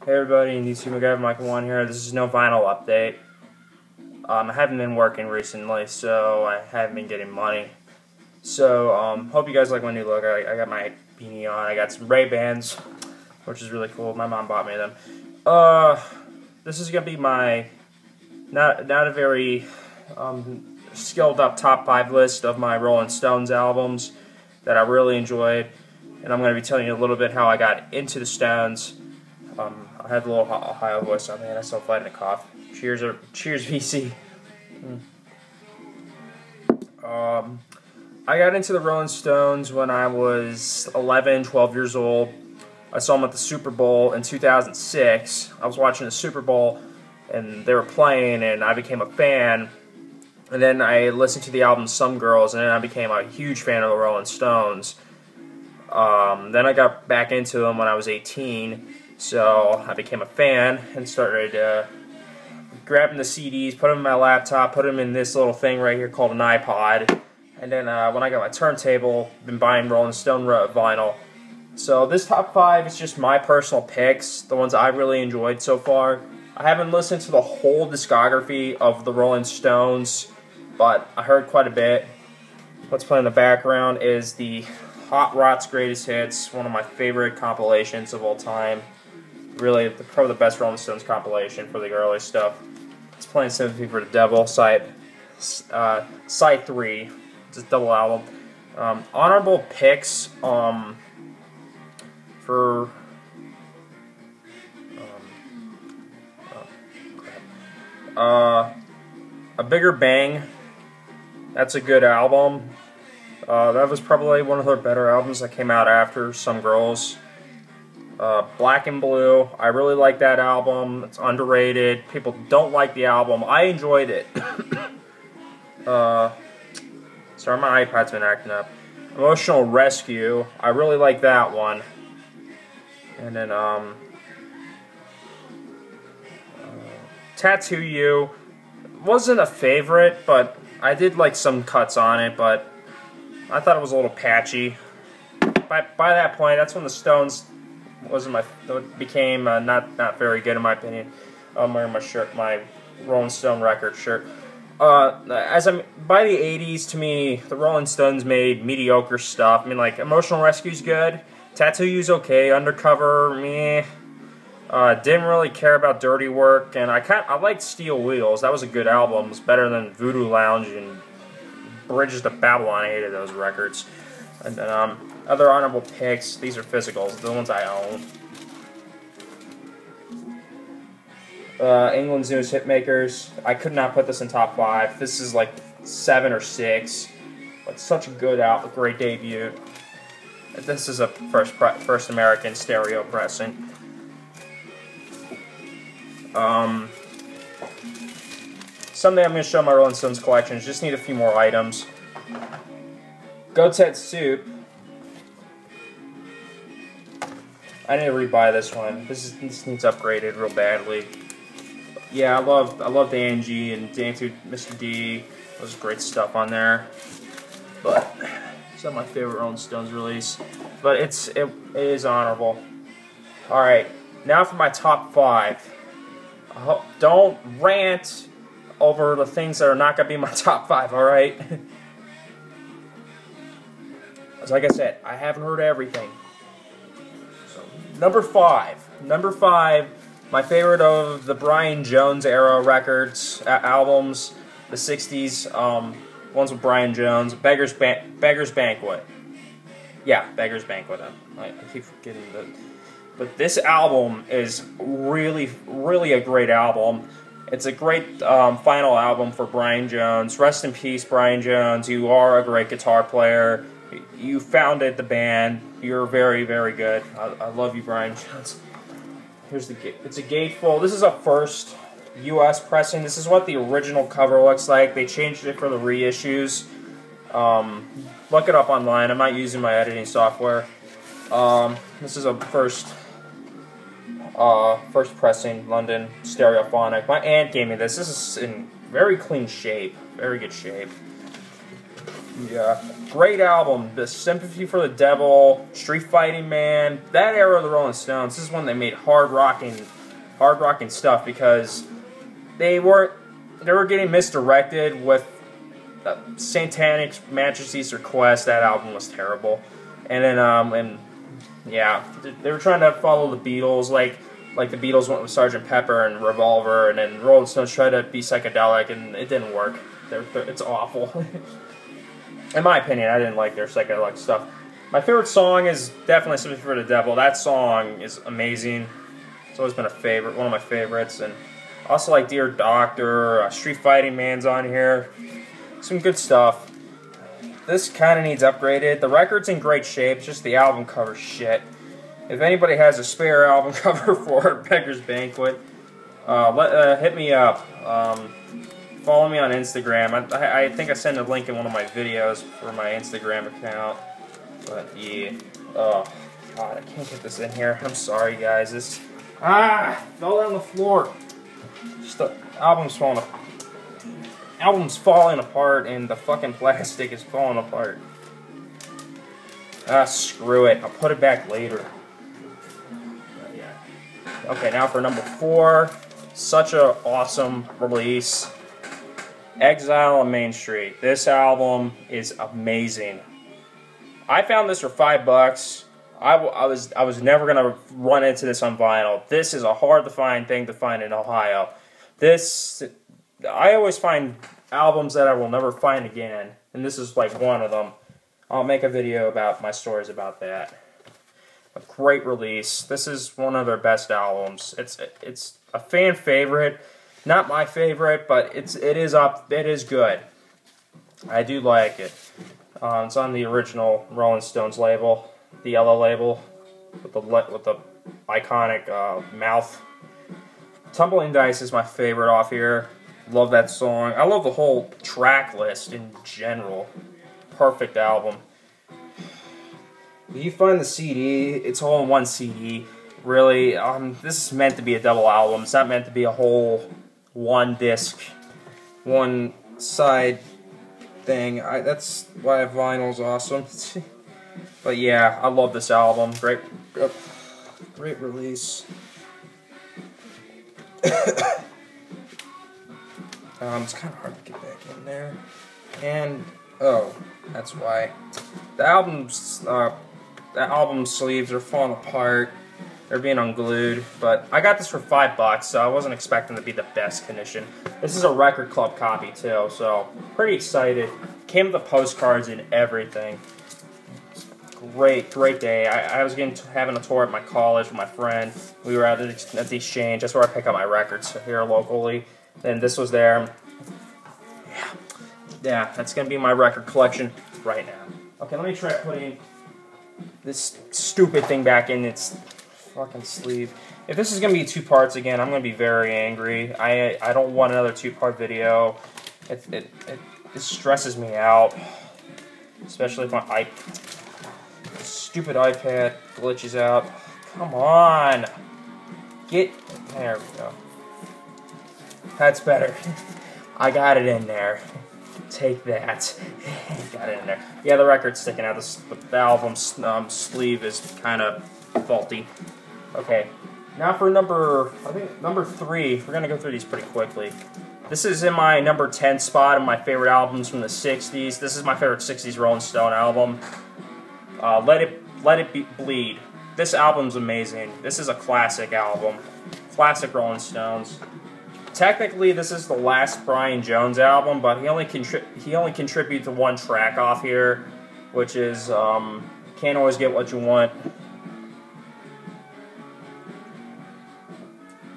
Hey everybody, YouTube guy Michael 1 here. This is no vinyl update. I haven't been working recently, so I haven't been getting money. So, hope you guys like my new look. I got my beanie on. I got some Ray-Bans, which is really cool. My mom bought me them. This is gonna be my not a very skilled up top 5 list of my Rolling Stones albums that I really enjoyed, and I'm gonna be telling you a little bit how I got into the Stones. I had a little Ohio voice on me, and I still fighting a cough. Cheers, VC. I got into the Rolling Stones when I was 11, 12 years old. I saw them at the Super Bowl in 2006. I was watching the Super Bowl, and they were playing, and I became a fan. And then I listened to the album Some Girls, and then I became a huge fan of the Rolling Stones. Then I got back into them when I was 18. So I became a fan and started grabbing the CDs, put them in my laptop, put them in this little thing right here called an iPod. And then when I got my turntable, I've been buying Rolling Stone vinyl. So this top 5 is just my personal picks, the ones I really enjoyed so far. I haven't listened to the whole discography of the Rolling Stones, but I heard quite a bit. What's playing in the background is the Hot Rod's Greatest Hits, one of my favorite compilations of all time. Really, probably the best Rolling Stones compilation for the early stuff. It's playing Sympathy for the Devil, side 3. It's a double album. Honorable picks for A Bigger Bang. That's a good album. That was probably one of their better albums that came out after Some Girls. Black and Blue, I really like that album. It's underrated. People don't like the album. I enjoyed it. Sorry, my iPad's been acting up. Emotional Rescue, I really like that one. And then, Tattoo You wasn't a favorite, but I did like some cuts on it, but I thought it was a little patchy. By that point, that's when the Stones became not very good in my opinion. I'm wearing my shirt, my Rolling Stone record shirt. By the 80s, to me, the Rolling Stones made mediocre stuff. I mean, like, Emotional Rescue's good, Tattoo You's okay, Undercover, meh. Didn't really care about Dirty Work, and I liked Steel Wheels. That was a good album. It was better than Voodoo Lounge and Bridges to Babylon. I hated those records. And then, other honorable picks, these are physicals, the ones I own. England's Newest Hitmakers. I could not put this in top 5. This is like 7 or 6. But such a good album, great debut. This is a first American stereo pressing. Someday I'm going to show my Rolling Stones collection. Just need a few more items. Goat's Head Soup. I need to rebuy this one. This needs upgraded real badly. Yeah, I love the A&G and Dance to Mr. D. There's great stuff on there. But it's not my favorite Rolling Stones release. But it is honorable. Alright, now for my top 5. Don't rant over the things that are not going to be my top 5, alright? Like I said, I haven't heard everything. So, number 5, my favorite of the Brian Jones era records, albums, the 60s, ones with Brian Jones, Beggar's Banquet. Yeah, Beggar's Banquet. I keep forgetting that. But this album is really, really a great album. It's a great final album for Brian Jones. Rest in peace, Brian Jones. You are a great guitar player. You founded the band. You're very, very good. I love you, Brian Jones. Here's it's a gatefold. This is a first U.S. pressing. This is what the original cover looks like. They changed it for the reissues. Look it up online. I'm not using my editing software. This is a first pressing London Stereophonic. My aunt gave me this. This is in very clean shape. Very good shape. Yeah, great album. The Sympathy for the Devil, Street Fighting Man, that era of the Rolling Stones. This is when they made hard rocking stuff because they were getting misdirected with Satanic Majesty's Request. That album was terrible, and then yeah, they were trying to follow the Beatles, like the Beatles went with Sgt. Pepper and Revolver, and then Rolling Stones tried to be psychedelic, and it didn't work. It's awful. In my opinion, I didn't like their psychedelic stuff. My favorite song is definitely Sympathy for the Devil. That song is amazing. It's always been one of my favorites. And I also like Dear Doctor, Street Fighting Man's on here. Some good stuff. This kind of needs upgraded. The record's in great shape, it's just the album cover shit. If anybody has a spare album cover for Beggar's Banquet, hit me up. Follow me on Instagram. I think I sent a link in one of my videos for my Instagram account. But yeah, oh god, I can't get this in here. I'm sorry, guys. This fell down the floor. Just the album's falling apart, and the fucking plastic is falling apart. Screw it. I'll put it back later. But yeah. Okay, now for number 4. Such an awesome release. Exile on Main Street. This album is amazing. I found this for $5. I was never gonna run into this on vinyl. This is a hard to find thing to find in Ohio. I always find albums that I will never find again, and this is like one of them. I'll make a video about my stories about that. A great release. This is one of their best albums. It's a fan favorite. Not my favorite, but it is good. I do like it. It's on the original Rolling Stones label, the yellow label, with the iconic mouth. Tumbling Dice is my favorite off here. Love that song. I love the whole track list in general. Perfect album. If you find the CD, it's all in one CD. Really, this is meant to be a double album. It's not meant to be a whole one disc, one side thing. That's why vinyl's awesome. But yeah, I love this album. Great release. It's kind of hard to get back in there. And oh, that's why the album sleeves are falling apart. They're being unglued, but I got this for $5, so I wasn't expecting to be the best condition. This is a record club copy too, so pretty excited. Came with the postcards and everything. Great day. I was having a tour at my college with my friend. We were at the Exchange. That's where I pick up my records here locally. And this was there. Yeah, that's gonna be my record collection right now. Okay, let me try putting this stupid thing back in its fucking sleeve. If this is gonna be 2 parts again, I'm gonna be very angry. I don't want another 2-part video. It stresses me out, especially if my stupid iPad glitches out. Come on, there we go. That's better. I got it in there. Take that. Got it in there. Yeah, the record's sticking out. The album's sleeve is kind of faulty. Okay, now for number 3. We're gonna go through these pretty quickly. This is in my number 10 spot of my favorite albums from the 60s. This is my favorite 60s Rolling Stone album. Let It Bleed. This album's amazing. This is a classic album. Classic Rolling Stones. Technically, this is the last Brian Jones album, but he only contributed to 1 track off here, which is Can't Always Get What You Want.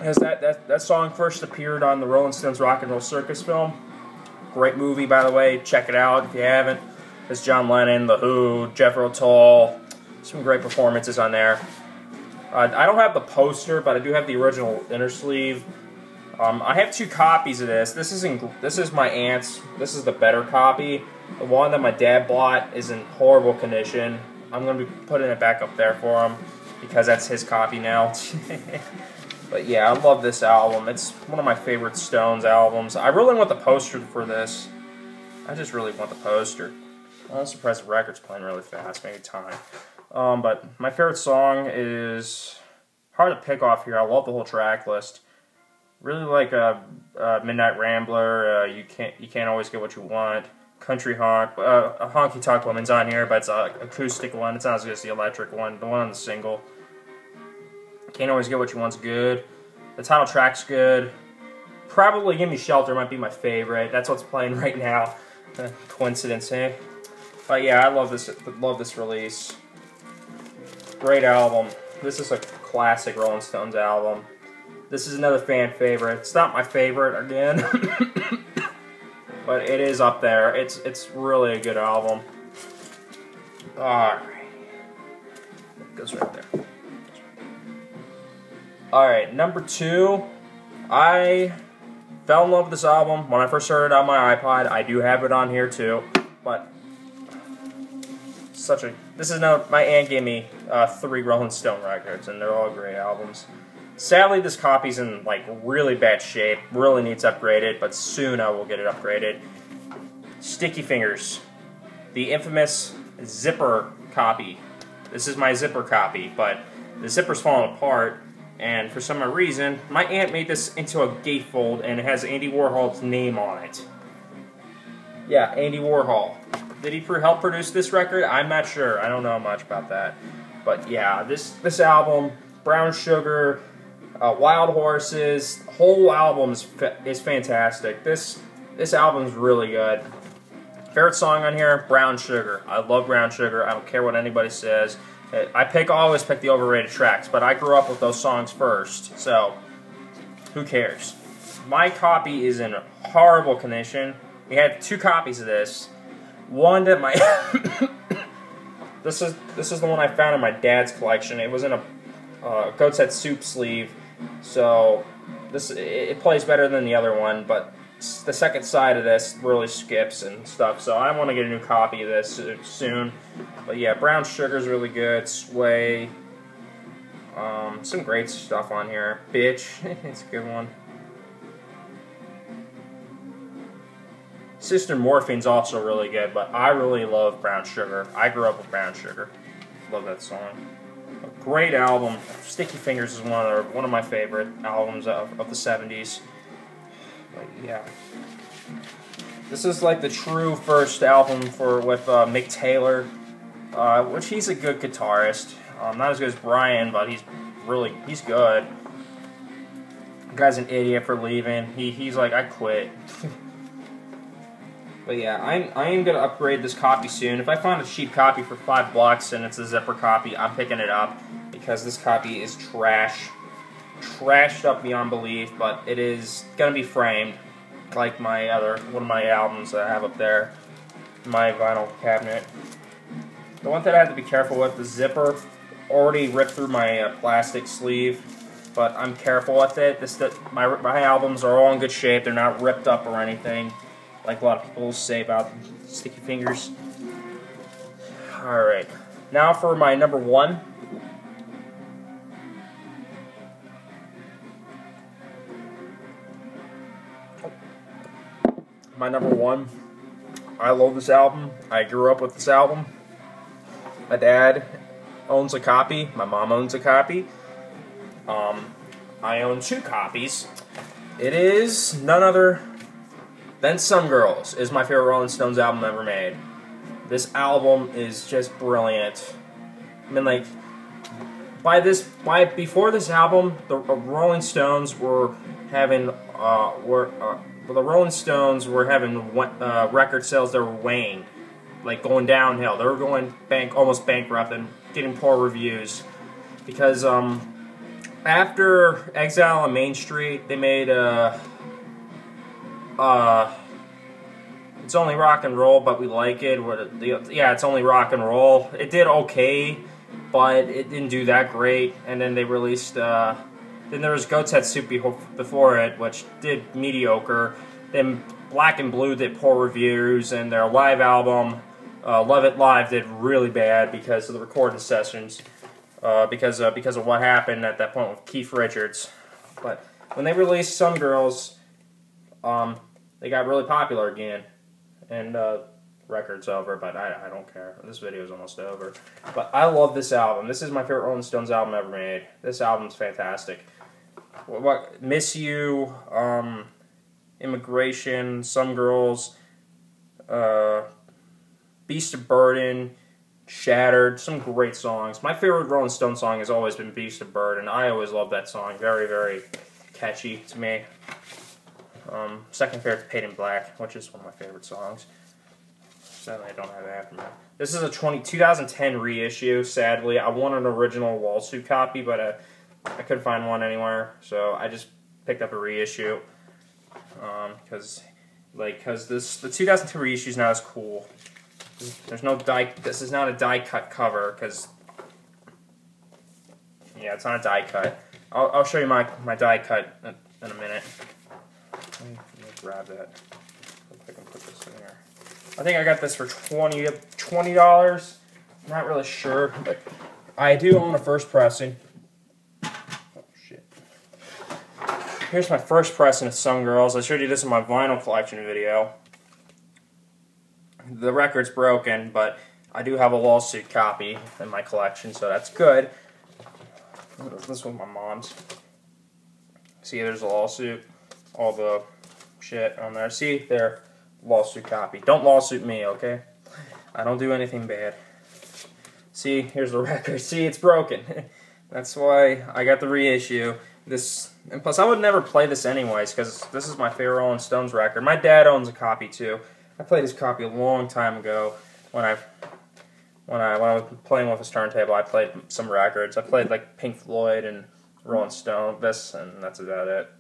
As that song first appeared on the Rolling Stones Rock and Roll Circus film. Great movie, by the way. Check it out if you haven't. There's John Lennon, The Who, Jethro Tull. Some great performances on there. I don't have the poster, but I do have the original inner sleeve. I have 2 copies of this. This is my aunt's. This is the better copy. The one that my dad bought is in horrible condition. I'm going to be putting it back up there for him because that's his copy now. But yeah, I love this album. It's one of my favorite Stones albums. I really want the poster for this. I just really want the poster. I'm surprised the record's playing really fast, maybe time. But my favorite song is hard to pick off here. I love the whole track list. Really like Midnight Rambler. You can't always get what you want. Country Honk. A Honky Tonk Woman's on here, but it's an acoustic one. It's not as good as the electric one. The one on the single. Can't Always Get What You Want's good. The title track's good. Probably Gimme Shelter might be my favorite. That's what's playing right now. Coincidence, eh? But yeah, I love this release. Great album. This is a classic Rolling Stones album. This is another fan favorite. It's not my favorite again, but it is up there. It's really a good album. Alright. It goes right there. Alright, number 2. I fell in love with this album when I first heard it on my iPod. I do have it on here too, but this is my aunt gave me 3 Rolling Stone records, and they're all great albums. Sadly, this copy's in like really bad shape. Really needs upgraded, but soon I will get it upgraded. Sticky Fingers, the infamous zipper copy. This is my zipper copy, but the zipper's falling apart, and for some reason, my aunt made this into a gatefold, and it has Andy Warhol's name on it. Yeah, Andy Warhol. Did he help produce this record? I'm not sure. I don't know much about that. But yeah, this album, Brown Sugar, Wild Horses, the whole album is fantastic. This album's really good. Favorite song on here, Brown Sugar. I love Brown Sugar. I don't care what anybody says. I always pick the overrated tracks, but I grew up with those songs first, so who cares? My copy is in horrible condition. We had 2 copies of this. One that my this is the one I found in my dad's collection. It was in a Goat's Head Soup sleeve, so it plays better than the other one, but the second side of this really skips and stuff, so I want to get a new copy of this soon. But yeah, Brown Sugar's really good. Sway, some great stuff on here. Bitch, it's a good one. Sister Morphine's also really good, but I really love Brown Sugar. I grew up with Brown Sugar. Love that song. A great album. Sticky Fingers is one of my favorite albums of the 70s. But yeah. This is like the true first album with Mick Taylor, which he's a good guitarist. Not as good as Brian, but he's good. The guy's an idiot for leaving. He's like, I quit. But yeah, I am gonna upgrade this copy soon. If I find a cheap copy for $5 and it's a zipper copy, I'm picking it up because this copy is trashed up beyond belief. But it is gonna be framed, like one of my albums that I have up there, in my vinyl cabinet. The one that I have to be careful with, the zipper already ripped through my plastic sleeve, but I'm careful with it. My albums are all in good shape. They're not ripped up or anything, like a lot of people say about Sticky Fingers. Alright, now for my number 1. My number 1. I love this album. I grew up with this album. My dad owns a copy. My mom owns a copy. I own 2 copies. It is none other than Some Girls is my favorite Rolling Stones album ever made. This album is just brilliant. I mean, like, before this album, the Rolling Stones were having record sales that were waning, like going downhill. They were going almost bankrupt and getting poor reviews because after Exile on Main Street, they made It's Only Rock and Roll, but we like it. Yeah, It's Only Rock and Roll. It did okay, but it didn't do that great. And then they released, then there was Goat's Head Soup before it, which did mediocre. Then Black and Blue did poor reviews, and their live album, Love It Live, did really bad because of the recording sessions, because of what happened at that point with Keith Richards. But when they released Some Girls, they got really popular again, and record's over, but I don't care. This video is almost over. But I love this album. This is my favorite Rolling Stones album ever made. This album's fantastic. Miss You, Immigration, Some Girls, Beast of Burden, Shattered, some great songs. My favorite Rolling Stone song has always been Beast of Burden. I always love that song. Very, very catchy to me. Second favorite, Paid in Black, which is one of my favorite songs. Sadly, I don't have Aftermath. This is a 2010 reissue, sadly. I want an original lawsuit copy, but I couldn't find one anywhere, so I just picked up a reissue. Because the 2002 reissue is not as cool. There's no die. This is not a die cut cover, because yeah, it's not a die cut. I'll show you my die cut in a minute. Let me grab that. If I can put this in here. I think I got this for $20. I'm not really sure, but I do own a first pressing. Oh shit! Here's my first pressing of Some Girls. I showed you this in my vinyl collection video. The record's broken, but I do have a lawsuit copy in my collection, so that's good. This was my mom's. See, there's a lawsuit. All the shit on there. See, there, lawsuit copy. Don't lawsuit me, okay? I don't do anything bad. See, here's the record. See, it's broken. That's why I got the reissue. And plus, I would never play this anyways, because this is my favorite Rolling Stones record. My dad owns a copy too. I played his copy a long time ago when I was playing with his turntable. I played some records. I played like Pink Floyd and Rolling Stone. And that's about it.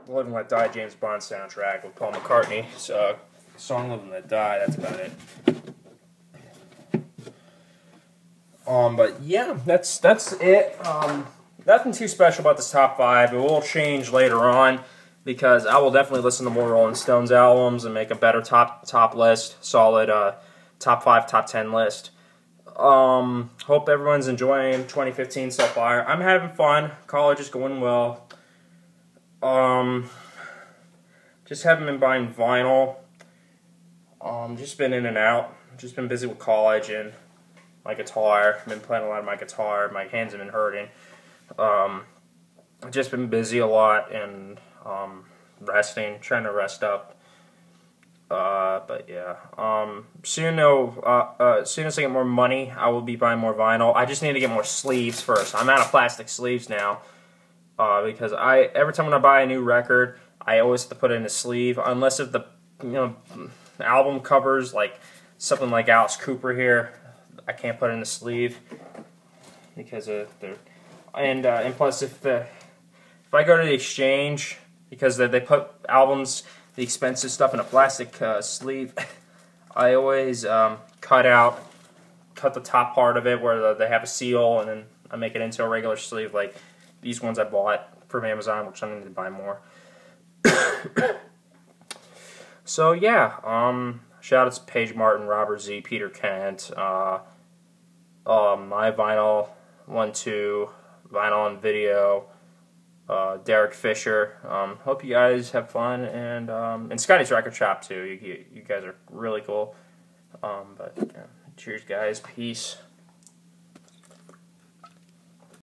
Live and Let Die, James Bond soundtrack with Paul McCartney. So, song Live and Let Die. That's about it. But yeah, that's it. Nothing too special about this top 5. It will change later on, because I will definitely listen to more Rolling Stones albums and make a better top list, solid top 5, top 10 list. Hope everyone's enjoying 2015 so far. I'm having fun. College is going well. Just haven't been buying vinyl. Just been in and out. Just been busy with college and my guitar. I've been playing a lot of my guitar. My hands have been hurting. I've just been busy a lot and resting, trying to rest up. But yeah, soon as I get more money, I will be buying more vinyl. I just need to get more sleeves first. I'm out of plastic sleeves now, because every time when I buy a new record, I always have to put it in a sleeve, unless if the album covers like something like Alice Cooper here, I can't put it in a sleeve because of and plus if I go to the exchange, because they put albums, the expensive stuff, in a plastic sleeve, I always cut the top part of it where they have a seal, and then I make it into a regular sleeve, like these ones I bought from Amazon, which I need to buy more. So yeah, shout out to Paige Martin, Robert Z, Peter Kent, my vinyl 1-2, vinyl and video, Derek Fisher. Hope you guys have fun, and Scotty's Record Shop too. You guys are really cool. But cheers, guys. Peace.